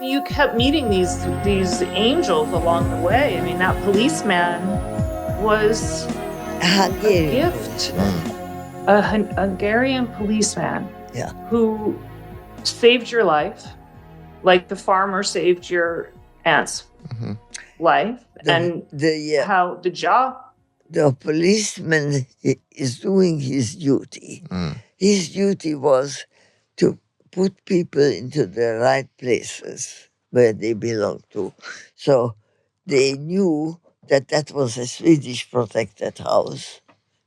you kept meeting these angels along the way. I mean, that policeman was A a Hungarian gift, policeman. a Hungarian policeman Yeah. who saved your life, like the farmer saved your aunt's life, and how the job. The policeman is doing his duty. His duty was to put people into the right places where they belong to. So they knew that that was a Swedish protected house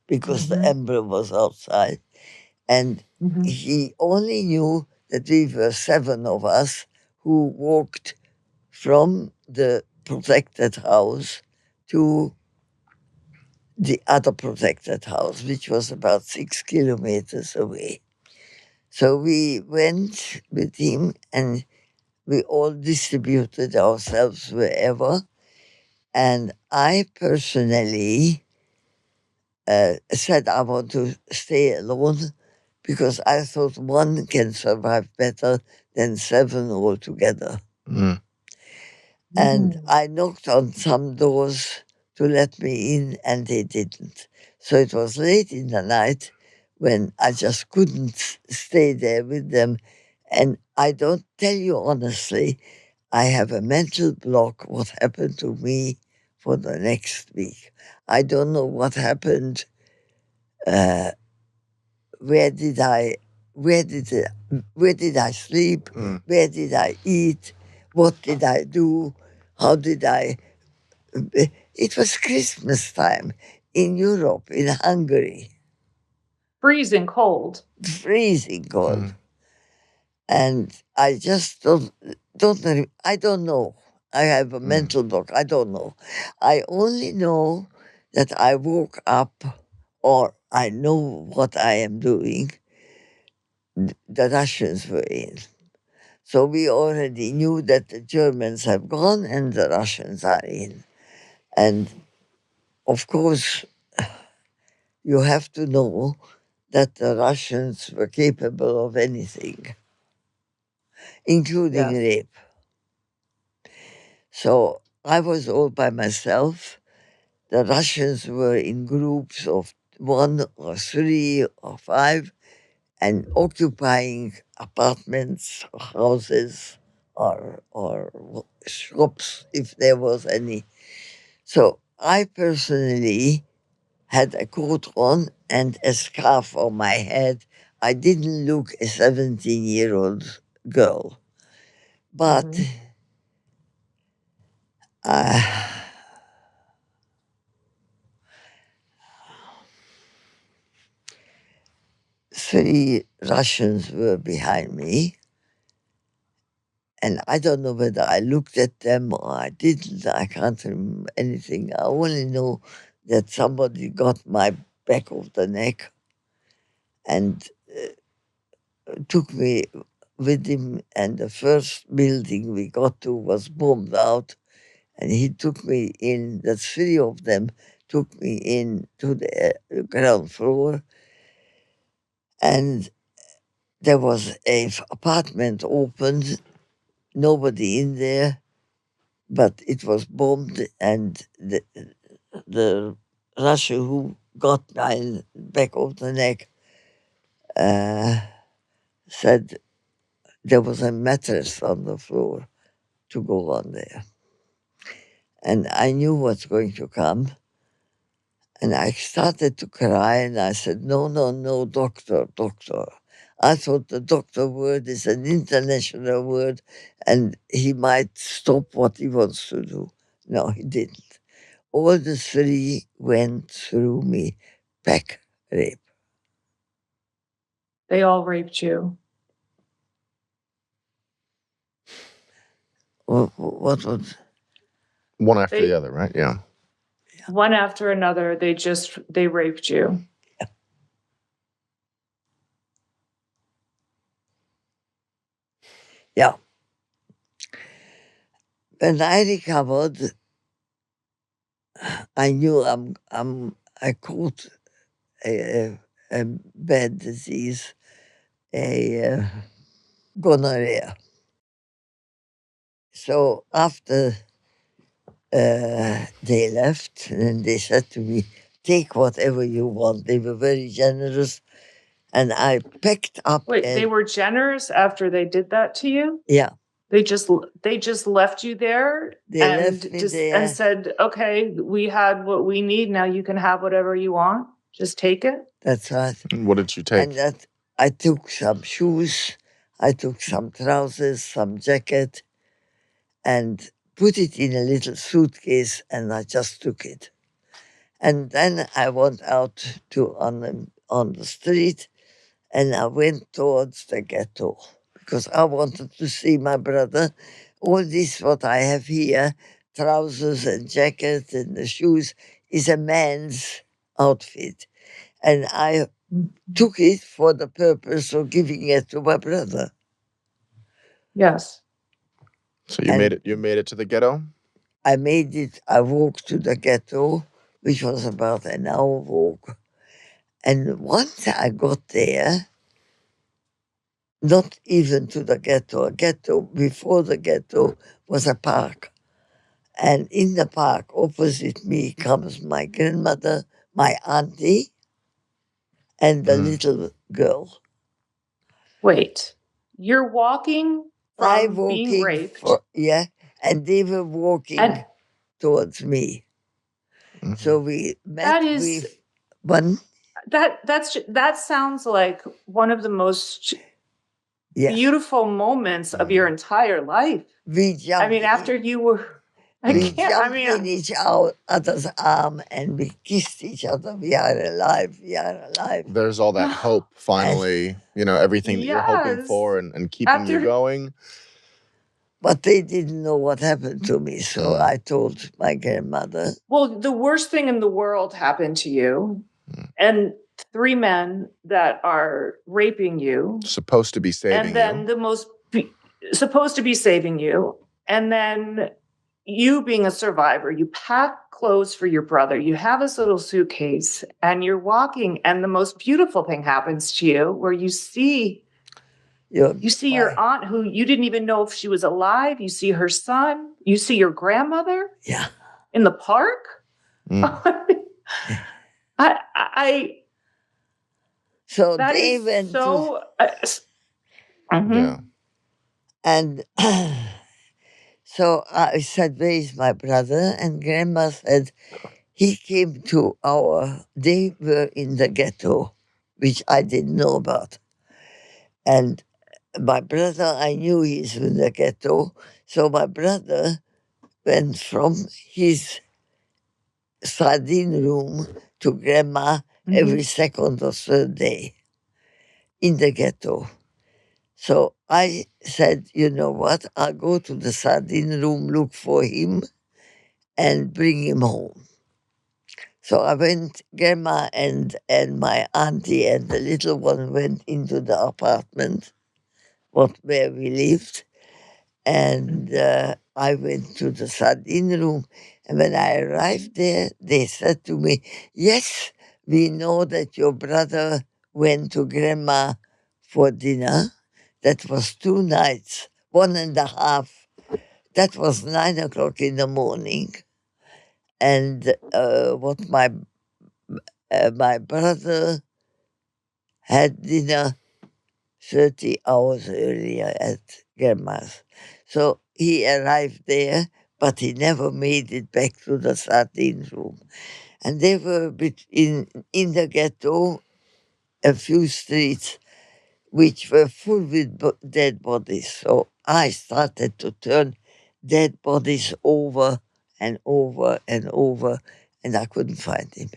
because the emblem was outside. And he only knew that we were 7 of us who walked from the protected house to the other protected house, which was about 6 kilometers away. So we went with him and we all distributed ourselves wherever. And I personally said I want to stay alone because I thought one can survive better than 7 altogether. And I knocked on some doors to let me in, and they didn't. So it was late in the night when I just couldn't stay there with them. And I don't tell you honestly, I have a mental block what happened to me for the next week. I don't know what happened. Where did I where did I sleep? Where did I eat? What did I do? How did I It was Christmas time in Europe, in Hungary. Freezing cold. Freezing cold. And I just I don't know. I have a mental block. I don't know. I only know that I woke up or I know what I am doing. The Russians were in. So we already knew that the Germans have gone and the Russians are in. And of course, you have to know that the Russians were capable of anything, including rape. So I was all by myself. The Russians were in groups of 1 or 3 or 5 and occupying apartments, or houses, or shops, if there was any. So I personally had a coat on and a scarf on my head. I didn't look a 17-year-old girl. But 3 Russians were behind me. And I don't know whether I looked at them or I didn't. I can't remember anything. I only know that somebody got my back of the neck and took me with him. And the first building we got to was bombed out. And he took me in, the 3 of them took me in to the ground floor. And there was a apartment opened, nobody in there, but it was bombed, and the Russian who got my back of the neck said there was a mattress on the floor to go on there. And I knew what's going to come. And I started to cry, and I said, no, no, no, doctor, doctor. I thought the doctor word is an international word, and he might stop what he wants to do. No, he didn't. All the 3 went through me, back rape. They all raped you. What was? One after the other, right? Yeah. One after another, they raped you. Yeah. When I recovered, I knew I caught a bad disease, a gonorrhea. So after they left, and they said to me, take whatever you want. They were very generous. And I picked up. Wait, they were generous after they did that to you? Yeah. They just left you there and said, okay, we had what we need. Now you can have whatever you want. Just take it. That's right. What did you take? And that I took some shoes, I took some trousers, some jacket, and put it in a little suitcase, and I just took it. And then I went out on the street, and I went towards the ghetto because I wanted to see my brother. All this what I have here, trousers and jacket and the shoes, is a man's outfit. And I took it for the purpose of giving it to my brother. Yes. So you made it to the ghetto? I made it. I walked to the ghetto, which was about an hour walk. And once I got there, not even to the ghetto, before the ghetto was a park. And in the park opposite me comes my grandmother, my auntie, and the little girl. Wait, you're walking from being raped? And they were walking towards me. Mm-hmm. So we met with one. That sounds like one of the most beautiful moments of your entire life. We jumped. After you were, in each other's arm and we kissed each other. We are alive. We are alive. There's all that hope. Finally, everything that you're hoping for and keeping you going. But they didn't know what happened to me, so I told my grandmother. Well, the worst thing in the world happened to you, and 3 men that are raping you. Supposed to be saving you. And then supposed to be saving you. And then you being a survivor, you pack clothes for your brother, you have this little suitcase, and you're walking, and the most beautiful thing happens to you where you see your aunt, who you didn't even know if she was alive. You see her son. You see your grandmother. Yeah. In the park. So they went so. Yeah. And so I said, "Where is my brother?" And Grandma said, "He came to they were in the ghetto, which I didn't know about. And my brother, I knew he's in the ghetto. So my brother went from his sardine room to Grandma every second or third day in the ghetto. So I said, you know what, I'll go to the sardine room, look for him, and bring him home. So I went, Grandma and my auntie and the little one went into the apartment where we lived. And I went to the sardine room. And when I arrived there, they said to me, yes, we know that your brother went to Grandma for dinner. That was 2 nights, 1.5. That was 9 o'clock in the morning. And what my brother had dinner 30 hours earlier at Grandma's. So he arrived there, but he never made it back to the sardine room. And they were in the ghetto, a few streets which were full with dead bodies. So I started to turn dead bodies over and over and over, and I couldn't find him.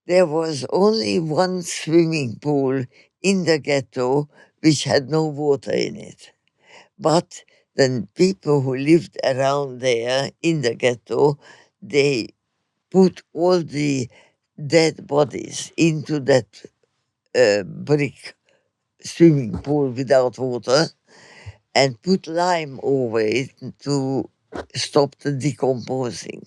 There was only one swimming pool in the ghetto which had no water in it. But the people who lived around there in the ghetto, they put all the dead bodies into that brick swimming pool without water and put lime over it to stop the decomposing.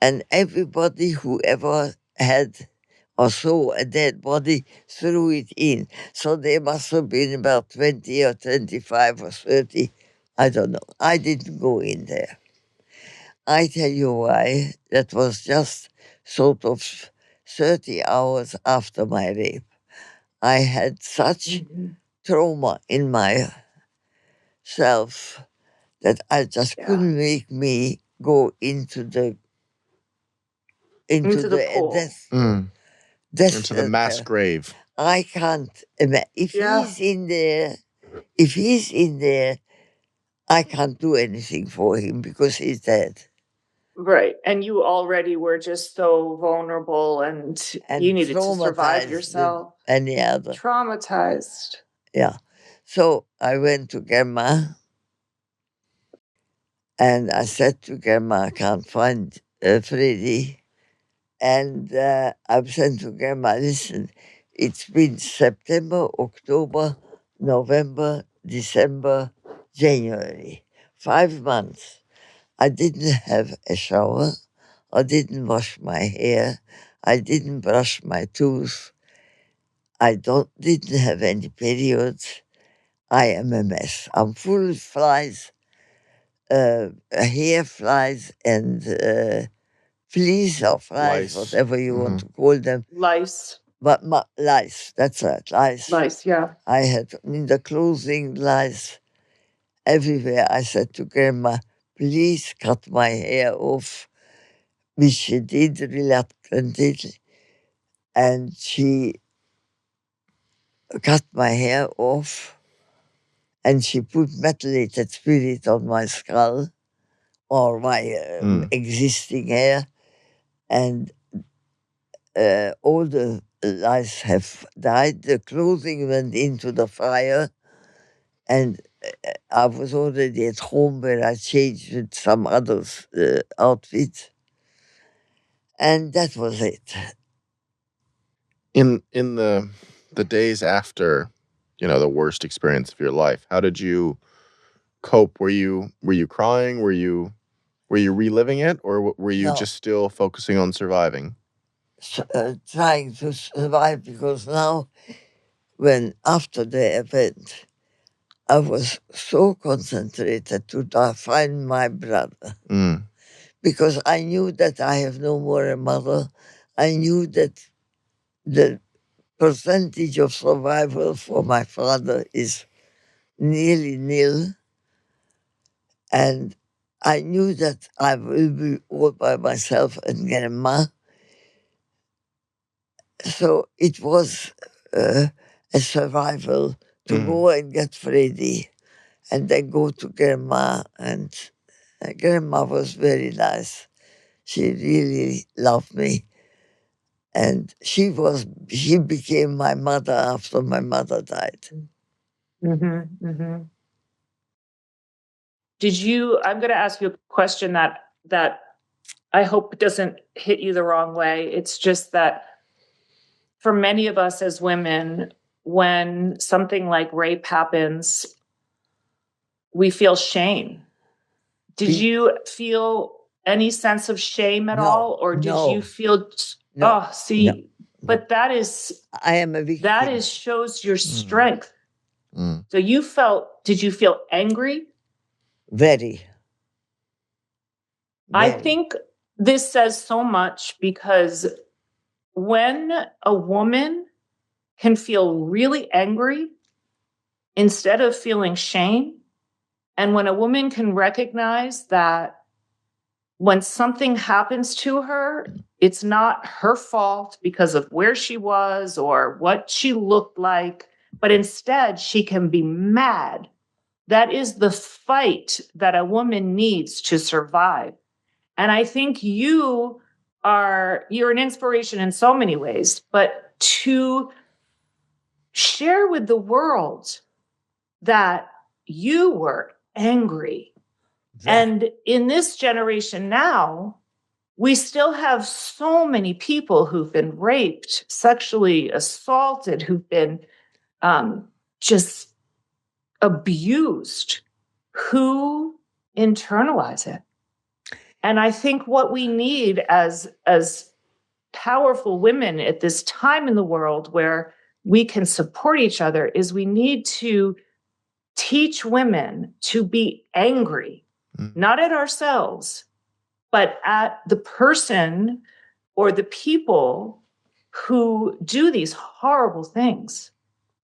And everybody who ever had or saw a dead body threw it in. So there must have been about 20 or 25 or 30 I don't know. I didn't go in there. I tell you why. That was just sort of 30 hours after my rape. I had such trauma in myself that I just couldn't make me go into the pool. death into the mass grave. I can't imagine. If he's in there, I can't do anything for him because he's dead. Right. And you already were just so vulnerable and you needed to survive yourself. Any other. Traumatized. Yeah. So I went to Grandma and I said to Grandma, I can't find Freddy. And I said to Grandma, listen, it's been September, October, November, December, January. 5 months. I didn't have a shower. I didn't wash my hair. I didn't brush my teeth. I didn't have any periods. I am a mess. I'm full of flies, hair flies and fleas or flies, whatever you want to call them. Lice. But lice, that's right, lice. Lice, yeah. I had in the clothing lice everywhere. I said to Grandma, please cut my hair off, which she did reluctantly. And she cut my hair off and she put methylated spirit on my skull or my existing hair. And all the lice have died. The clothing went into the fire. And I was already at home where I changed with some other outfits. And that was it. In the days after, the worst experience of your life, how did you cope? Were you crying? Were you reliving it, or were you just still focusing on surviving? Trying to survive, because now, when after the event, I was so concentrated to find my brother. Because I knew that I have no more a mother. I knew that the percentage of survival for my father is nearly nil. And I knew that I will be all by myself and Grandma. So it was a survival to go and get Freddy and then go to Grandma. And Grandma was very nice. She really loved me. And she became my mother after my mother died. Mm-hmm, mm-hmm. I'm going to ask you a question that I hope doesn't hit you the wrong way. It's just that for many of us as women, when something like rape happens, we feel shame. Did you feel any sense of shame at all? Or did you feel, but that is, I am a victim. That shows your strength. So did you feel angry? Very. I think this says so much, because when a woman can feel really angry instead of feeling shame, and when a woman can recognize that when something happens to her, it's not her fault because of where she was or what she looked like, but instead she can be mad. That is the fight that a woman needs to survive. And I think you're an inspiration in so many ways, but to share with the world that you were angry. Yeah. And in this generation now, we still have so many people who've been raped, sexually assaulted, who've been just abused, who internalize it. And I think what we need as powerful women at this time in the world where we can support each other is we need to teach women to be angry, not at ourselves, but at the person or the people who do these horrible things.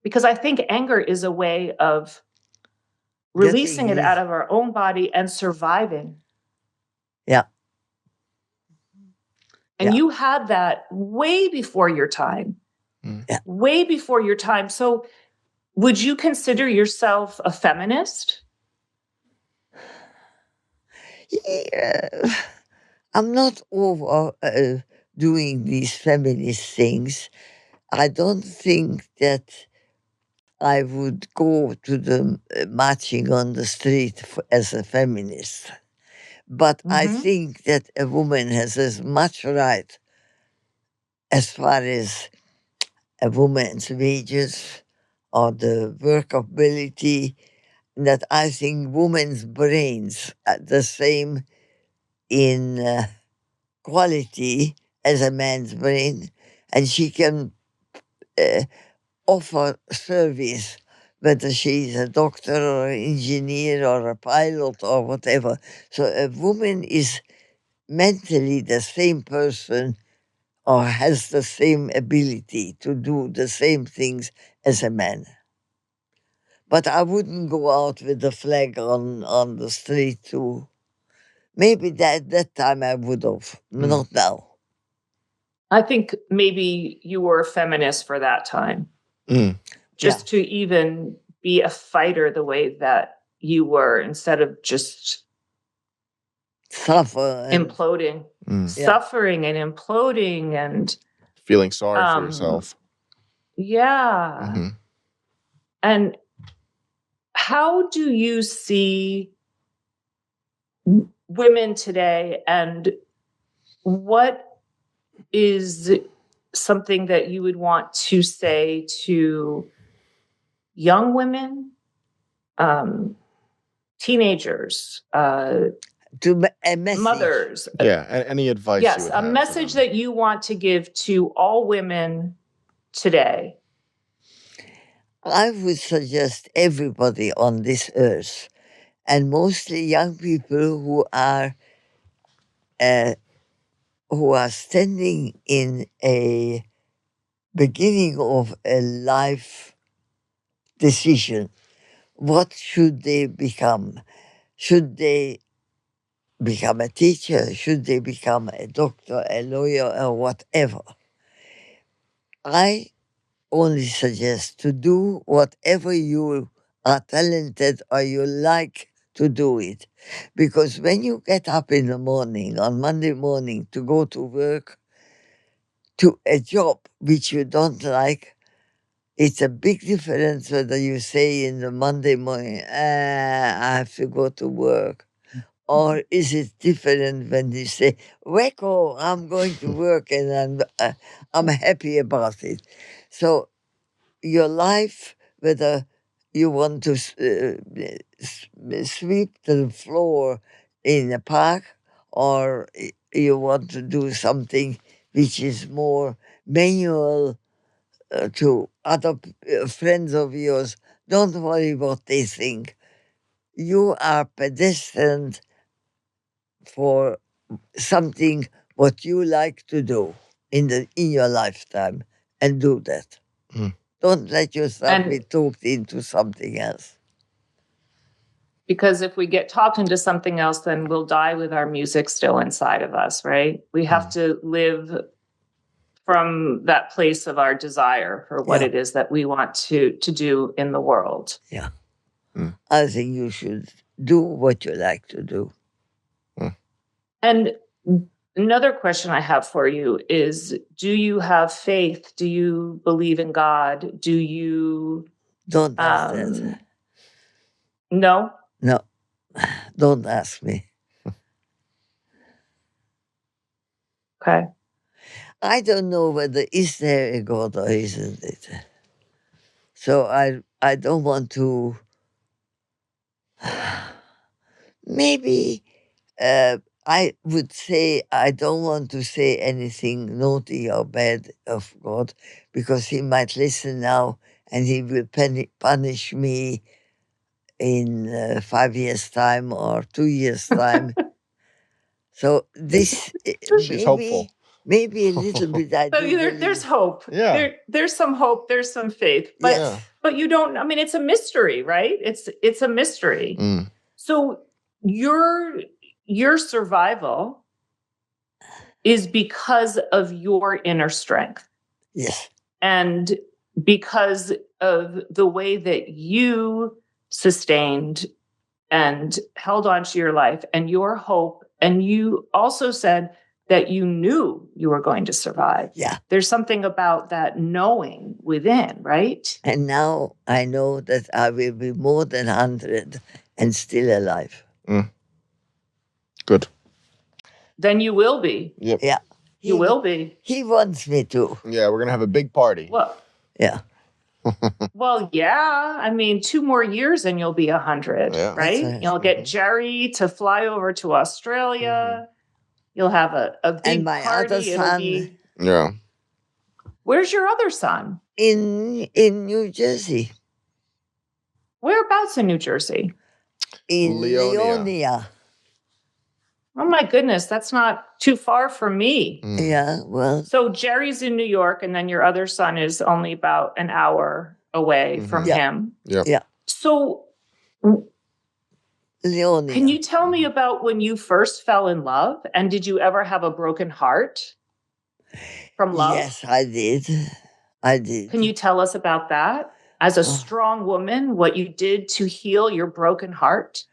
Because I think anger is a way of releasing it out of our own body and surviving. Yeah. And you had that way before your time. Yeah. Way before your time. So would you consider yourself a feminist? Yeah. I'm not over doing these feminist things. I don't think that I would go to the marching on the street as a feminist. But I think that a woman has as much right as far as a woman's wages or the workability, that I think women's brains are the same in quality as a man's brain, and she can offer service, whether she's a doctor or an engineer or a pilot or whatever. So a woman is mentally the same person or has the same ability to do the same things as a man. But I wouldn't go out with the flag on the street too. Maybe that time I would have, not now. I think maybe you were a feminist for that time. Just to even be a fighter the way that you were, instead of just imploding, suffering and imploding and feeling sorry for yourself. Yeah. And how do you see women today, and what is something that you would want to say to young women, teenagers, to a message. Mothers? Any advice? Yes, you would a have message that you want to give to all women today. I would suggest everybody on this earth, and mostly young people who are standing in a beginning of a life decision. What should they become? Should they become a teacher? Should they become a doctor, a lawyer, or whatever? I only suggest to do whatever you are talented or you like to do it. Because when you get up in the morning, on Monday morning, to go to work, to a job which you don't like, it's a big difference whether you say in the Monday morning, I have to go to work. Or is it different when you say, Weko, I'm going to work and I'm happy about it. So your life, whether you want to sweep the floor in a park or you want to do something which is more manual to other friends of yours, don't worry what they think. You are predestined for something what you like to do in your lifetime, and do that. Don't let yourself be talked into something else. Because if we get talked into something else, then we'll die with our music still inside of us, right? We have to live from that place of our desire for what it is that we want to do in the world. Yeah. I think you should do what you like to do. And another question I have for you is, do you have faith? Do you believe in God? Do you... Don't ask that. No? No. Don't ask me. Okay. I don't know whether is there a God or isn't it. So I don't want to... Maybe I would say I don't want to say anything naughty or bad of God, because he might listen now and he will punish me in 5 years' time or 2 years' time. So this She's hopeful. maybe a little bit. I So do there's believe. hope. Yeah. There's some hope. There's some faith. But Yes. but you don't. I mean, it's a mystery, right? It's a mystery. Mm. So your survival is because of your inner strength. Yes. And because of the way that you sustained and held on to your life and your hope. And you also said that you knew you were going to survive. Yeah. There's something about that knowing within, right? And now I know that I will be more than 100 and still alive. Good. Then you will be. Yep. Yeah. You will be. He wants me to. Yeah, we're gonna have a big party. Well, Yeah. well, yeah. I mean, 2 more years and you'll be 100, Yeah. right? That's right. You'll get Jerry to fly over to Australia. You'll have a big And my party. other It'll son be. Yeah. Where's your other son? in New Jersey, Whereabouts in New Jersey? in Leonia. Leonia. Oh my goodness, that's not too far from me. Mm. Yeah, well, So Jerry's in New York, and then your other son is only about an hour away from Yeah. him. Yep. Yeah. So Leonia. can you tell me about when you first fell in love? And did you ever have a broken heart from love? Yes, I did. I did. Can you tell us about that? As a strong woman, what you did to heal your broken heart?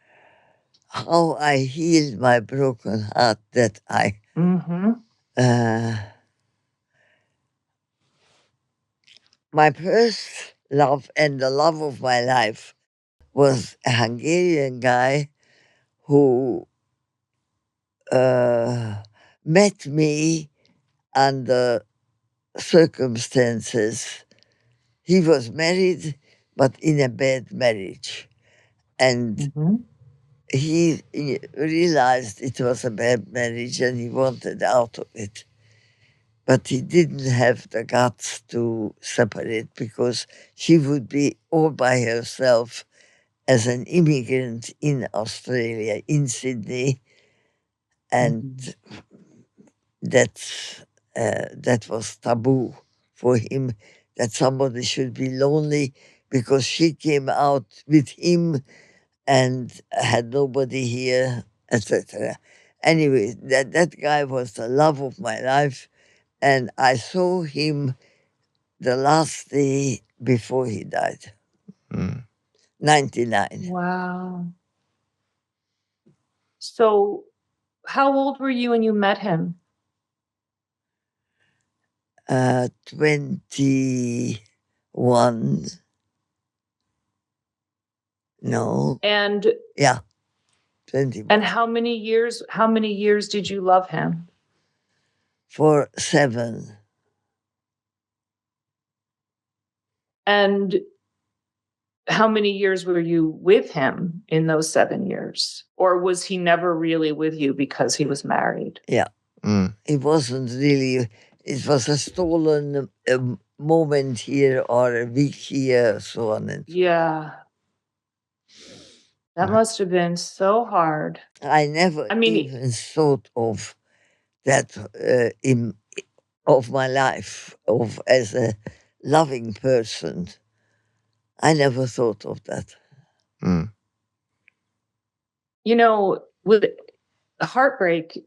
How I healed my broken heart that I my first love and the love of my life was a Hungarian guy who met me under circumstances. He was married, but in a bad marriage. And he realized it was a bad marriage and he wanted out of it. But he didn't have the guts to separate because she would be all by herself as an immigrant in Australia, in Sydney. And that was taboo for him, that somebody should be lonely because she came out with him and had nobody here, etc. Anyway, that guy was the love of my life, and I saw him the last day before he died. 99. Wow. So how old were you when you met him? 21. No. And Yeah. 21. and how many years did you love him? For 7. And how many years were you with him in those 7 years? Or was he never really with you because he was married? Yeah. It wasn't really, it was a stolen moment here or a week here, so on. And Yeah. That must have been so hard. I never even thought of that of my life, as a loving person. I never thought of that. You know, with heartbreak,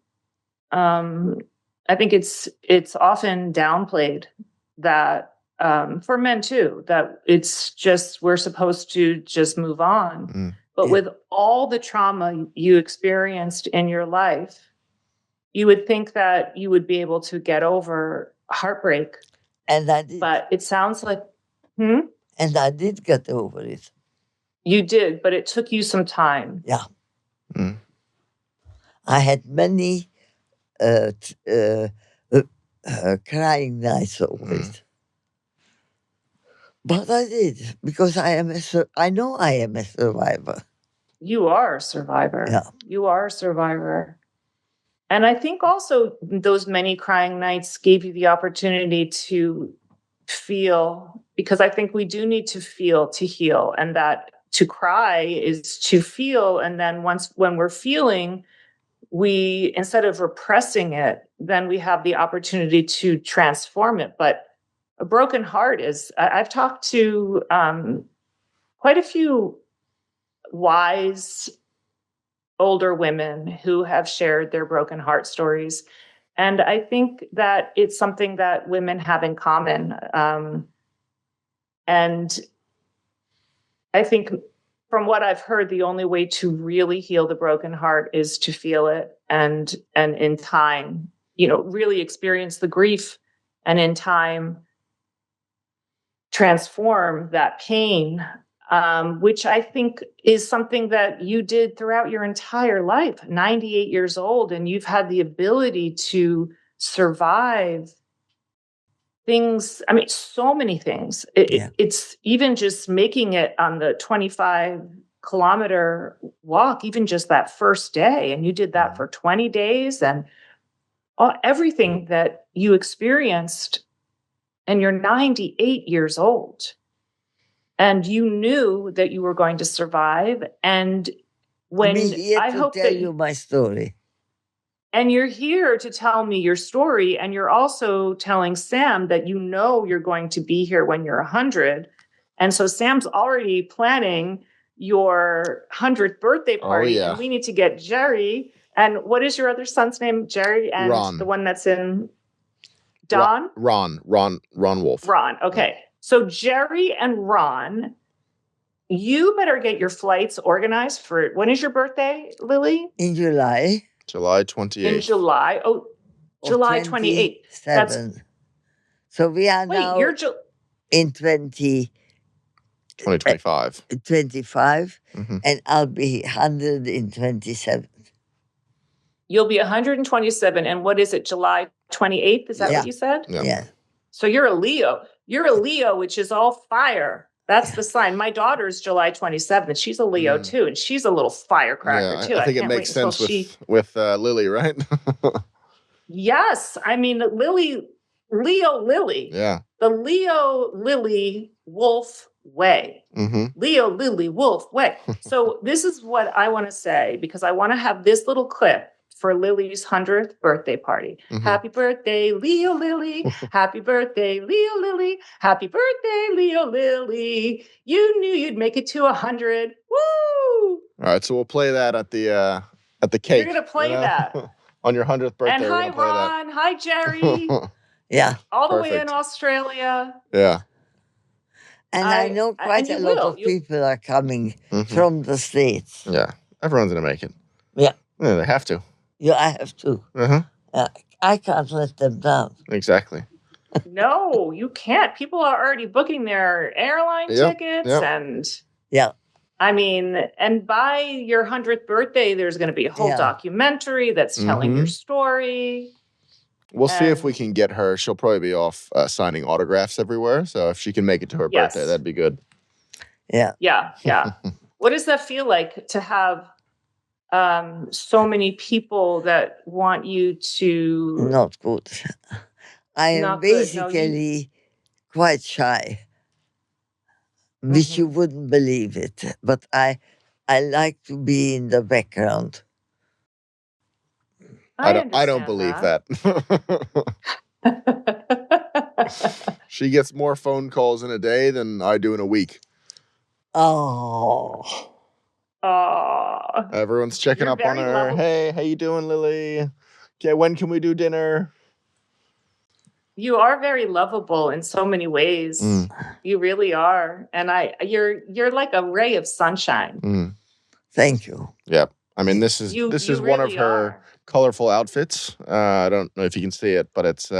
I think it's often downplayed that for men too, that it's just we're supposed to just move on. But with all the trauma you experienced in your life, you would think that you would be able to get over heartbreak. And I did. But it sounds like, And I did get over it. You did, but it took you some time. Yeah. I had many crying nights over it. But I did, because I know I am a survivor. You are a survivor. Yeah. You are a survivor. And I think also those many crying nights gave you the opportunity to feel, because I think we do need to feel to heal, and that to cry is to feel. And then when we're feeling, we, instead of repressing it, then we have the opportunity to transform it. But a broken heart is, I've talked to quite a few wise older women who have shared their broken heart stories. And I think that it's something that women have in common. And I think from what I've heard, the only way to really heal the broken heart is to feel it and in time, really experience the grief, and in time transform that pain, which I think is something that you did throughout your entire life, 98 years old, and you've had the ability to survive things. I mean, so many things. It's even just making it on the 25-kilometer walk, even just that first day. And you did that for 20 days, and everything that you experienced, and you're 98 years old. And you knew that you were going to survive. And when I'm here I to hope tell that you my story. And you're here to tell me your story. And you're also telling Sam that you're going to be here when you're 100. And so Sam's already planning your 100th birthday party. Oh, yeah. And we need to get Jerry. And what is your other son's name? Jerry, and Ron. The one that's in Don? Ron Wolf. Ron. Okay. Yeah. So Jerry and Ron, you better get your flights organized for, when is your birthday, Lily? In July. July 28th. In July. Oh, July 28th. That's 27. So we are now in 2025. 25, and I'll be 100 in 27. You'll be 127. And what is it, July 28th? Is that what you said? Yeah. So you're a Leo. You're a Leo, which is all fire. That's the sign. My daughter's July 27th. She's a Leo too, and she's a little firecracker too. I think it makes sense with Lily, right? Yes. I mean, Leo Lily. Yeah. The Leo Lily Wolf way. Leo Lily Wolf way. So this is what I want to say, because I want to have this little clip for Lily's 100th birthday party. Happy birthday, Leo Lily. Happy birthday, Leo Lily. Happy birthday, Leo Lily. You knew you'd make it to 100. Woo! All right, so we'll play that at the cake. You're gonna play that on your 100th birthday. And hi, Ron. Hi, Jerry. Yeah. All the way in Australia. Yeah. And I know quite a lot of people are coming from the States. Yeah. Everyone's going to make it. Yeah. They have to. Yeah, I have to. I can't let them down. Exactly. No, you can't. People are already booking their airline tickets. And I mean, and by your 100th birthday, there's going to be a whole documentary that's telling your story. We'll see if we can get her. She'll probably be off signing autographs everywhere. So if she can make it to her birthday, that'd be good. Yeah. Yeah. Yeah. What does that feel like to have so many people that want you to... Not good. I am basically quite shy, which you wouldn't believe it. But I like to be in the background. I don't believe that. She gets more phone calls in a day than I do in a week. Oh. Everyone's checking up on her. Hey, how you doing, Lily? Okay, when can we do dinner? You are very lovable in so many ways. You really are. And you're like a ray of sunshine. Thank you. Yeah. I mean, this is one of her colorful outfits. I don't know if you can see it, but it's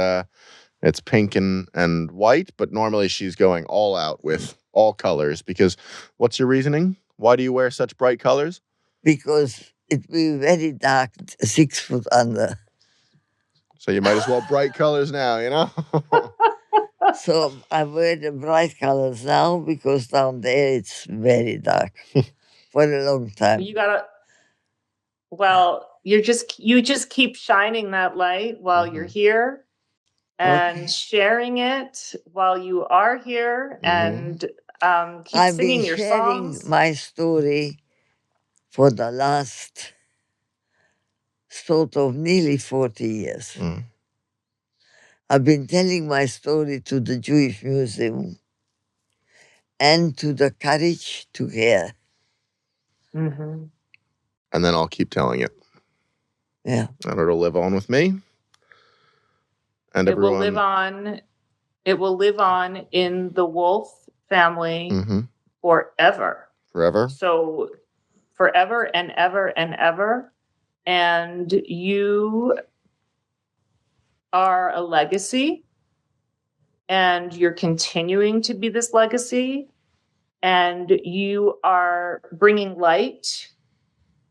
pink and white, but normally she's going all out with all colors, because what's your reasoning? Why do you wear such bright colors? Because it will be very dark 6 foot under. So you might as well bright colors now, you know? So I wear the bright colors now because down there it's very dark for a long time. You just keep shining that light while you're here and sharing it while you are here. And Keep I've singing been your sharing songs. my story for the last sort of nearly 40 years. I've been telling my story to the Jewish Museum and to the Courage to Care. Mm-hmm. And then I'll keep telling it. Yeah. And it'll live on with me. And It will everyone. live on. It will live on in the Wolf family forever. Forever. So forever and ever and ever. And you are a legacy. And you're continuing to be this legacy. And you are bringing light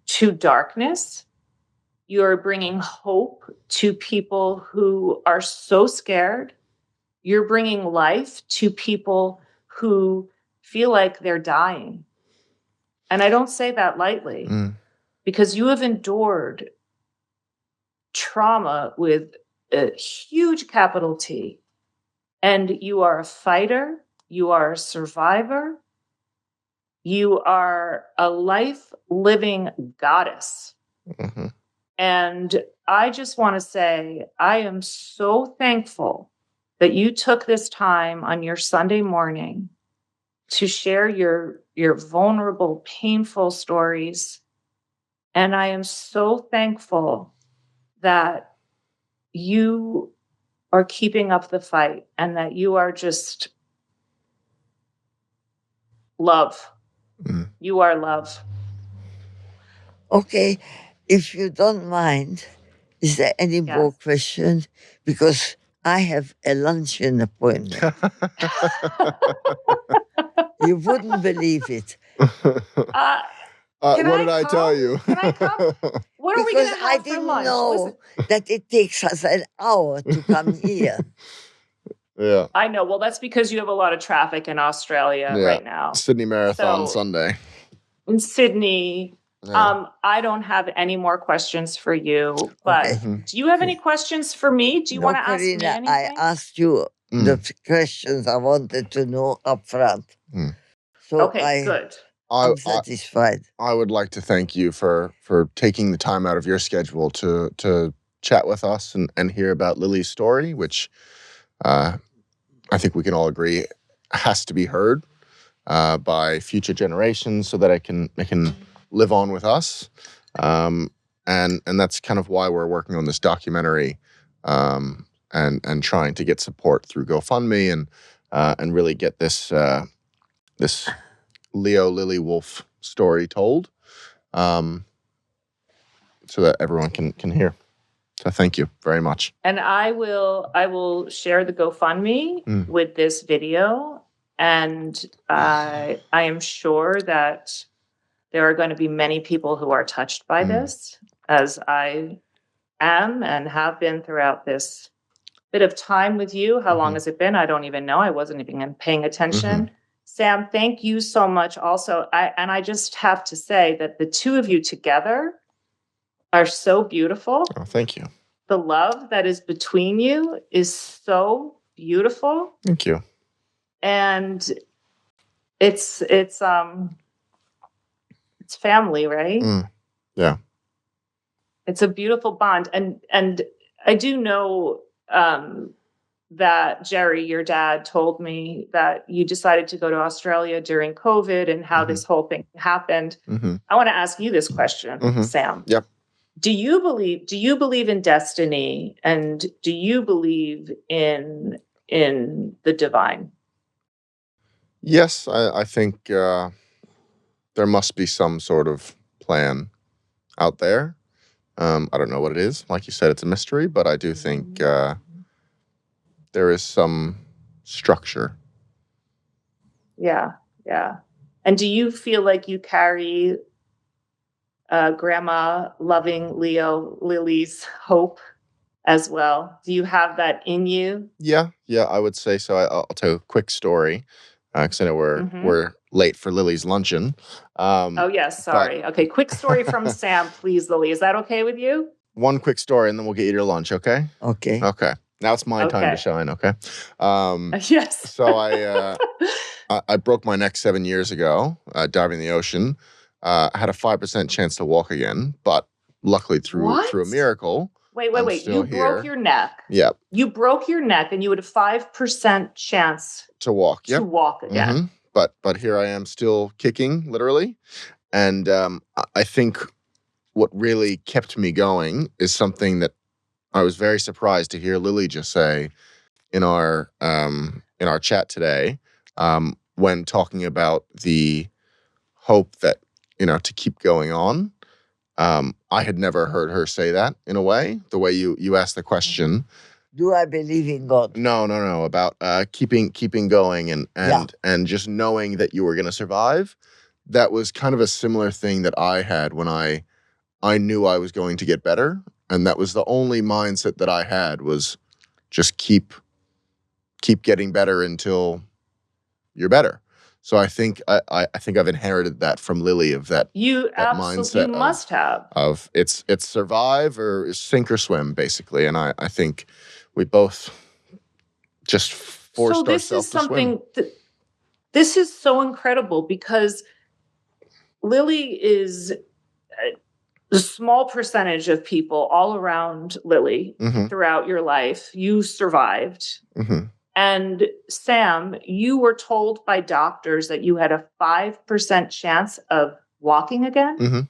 to darkness. You're bringing hope to people who are so scared. You're bringing life to people who feel like they're dying. And I don't say that lightly because you have endured trauma with a huge capital T. And you are a fighter. You are a survivor. You are a life-living goddess. And I just want to say, I am so thankful that you took this time on your Sunday morning to share your vulnerable, painful stories. And I am so thankful that you are keeping up the fight and that you are just love. You are love. Okay, if you don't mind, is there any more questions? Because I have a luncheon appointment. You wouldn't believe it. What did I tell you? Can I come? What are we going to have for lunch? I didn't know that it takes us an hour to come here. Yeah. I know. Well, that's because you have a lot of traffic in Australia right now. Sydney Marathon Sunday. In Sydney. I don't have any more questions for you, but do you have any questions for me? Do you want to ask me anything? I asked you the questions I wanted to know up front. So good. I'm satisfied. I would like to thank you for taking the time out of your schedule to chat with us and hear about Lilly's story, which I think we can all agree has to be heard by future generations so that it can live on with us. And that's kind of why we're working on this documentary and trying to get support through GoFundMe and really get this this Leo Lilly Wolf story told so that everyone can hear. So thank you very much. And I will share the GoFundMe with this video. And I am sure that there are going to be many people who are touched by this, as I am and have been throughout this bit of time with you. How long has it been? I don't even know. I wasn't even paying attention. Sam, thank you so much also. I just have to say that the two of you together are so beautiful. Oh, thank you. The love that is between you is so beautiful. Thank you. And it's family, right? Yeah. It's a beautiful bond. And I do know that Jerry, your dad, told me that you decided to go to Australia during COVID and how this whole thing happened. I want to ask you this question, Sam. Yep. Do you believe in destiny, and do you believe in the divine? Yes, I think there must be some sort of plan out there. I don't know what it is. Like you said, it's a mystery, but I do think there is some structure. Yeah. And do you feel like you carry Grandma loving Leo Lilly's hope as well? Do you have that in you? Yeah, I would say so. I'll tell a quick story because I know we're late for Lily's luncheon. Oh yes, sorry. Okay, quick story from Sam, please, Lilly. Is that okay with you? One quick story, and then we'll get you your lunch. Okay. Okay. Now it's my time to shine. Okay. Yes. So I I broke my neck 7 years ago, diving in the ocean. I had a 5% chance to walk again, but luckily through a miracle, Wait. I'm You still broke here. your neck. Yeah, You broke your neck and you had a 5% chance to walk. to Yep. walk again. But here I am still kicking, literally. And I think what really kept me going is something that I was very surprised to hear Lilly just say in our chat today, when talking about the hope that, to keep going on. I had never heard her say that in a way, the way you asked the question. Do I believe in God? No, about keeping going and just knowing that you were going to survive. That was kind of a similar thing that I had when I knew I was going to get better, and that was the only mindset that I had, was just keep getting better until you're better. So I think I think I've inherited that from Lilly, of that You mindset must have. of it's survive or sink or swim, basically. And I think we both just forced ourselves to swim. This is so incredible, because Lilly is a small percentage of people all around Lilly throughout your life. You survived. And Sam, you were told by doctors that you had a 5% chance of walking again.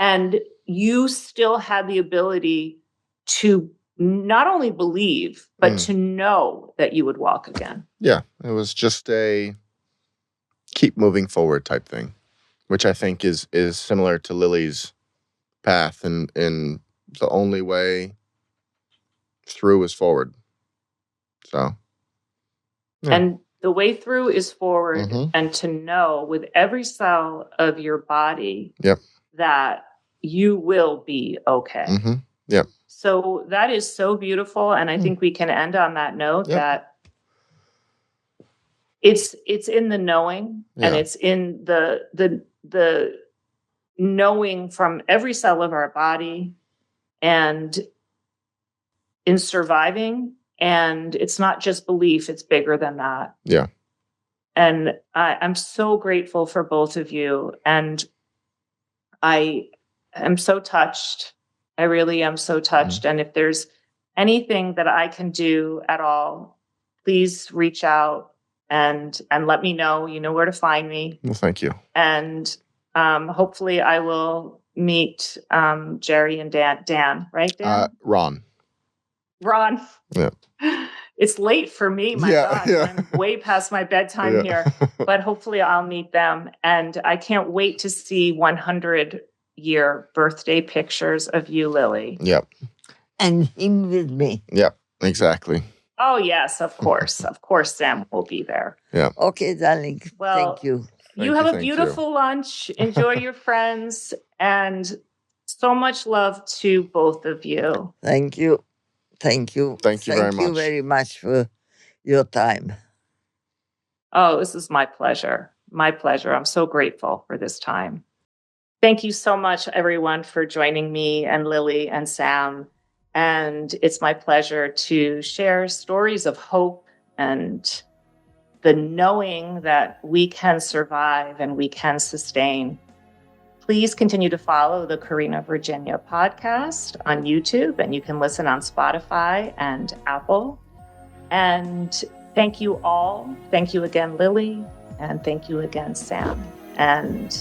And you still had the ability to not only believe, but to know that you would walk again. Yeah, it was just a keep moving forward type thing, which I think is similar to Lily's path, and the only way through is forward. So, yeah. And the way through is forward, and to know with every cell of your body that you will be okay. Yep. So that is so beautiful. And I think we can end on that note that it's in the knowing, and it's in the knowing from every cell of our body, and in surviving. And it's not just belief, it's bigger than that. Yeah. And I'm so grateful for both of you. And I am so touched. I really am so touched. And if there's anything that I can do at all, please reach out and let me know. You know where to find me. Well, thank you. And hopefully I will meet Jerry and Dan, right, Dan? Ron. Yeah. It's late for me. My God, I'm way past my bedtime here. But hopefully I'll meet them. And I can't wait to see 100-year birthday pictures of you, Lilly. Yep. And him with me. Yep, exactly. Oh, yes, of course. Of course, Sam will be there. Yeah. Okay, darling. Well, thank you. You have a beautiful lunch. Enjoy your friends. And so much love to both of you. Thank you. Thank you. Thank you very much. Thank you very much for your time. Oh, this is my pleasure. My pleasure. I'm so grateful for this time. Thank you so much, everyone, for joining me and Lilly and Sam. And it's my pleasure to share stories of hope and the knowing that we can survive and we can sustain. Please continue to follow the Karena Virginia podcast on YouTube, and you can listen on Spotify and Apple. And thank you all. Thank you again, Lilly, and thank you again, Sam. And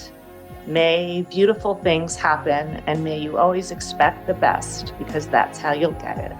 may beautiful things happen, and may you always expect the best, because that's how you'll get it.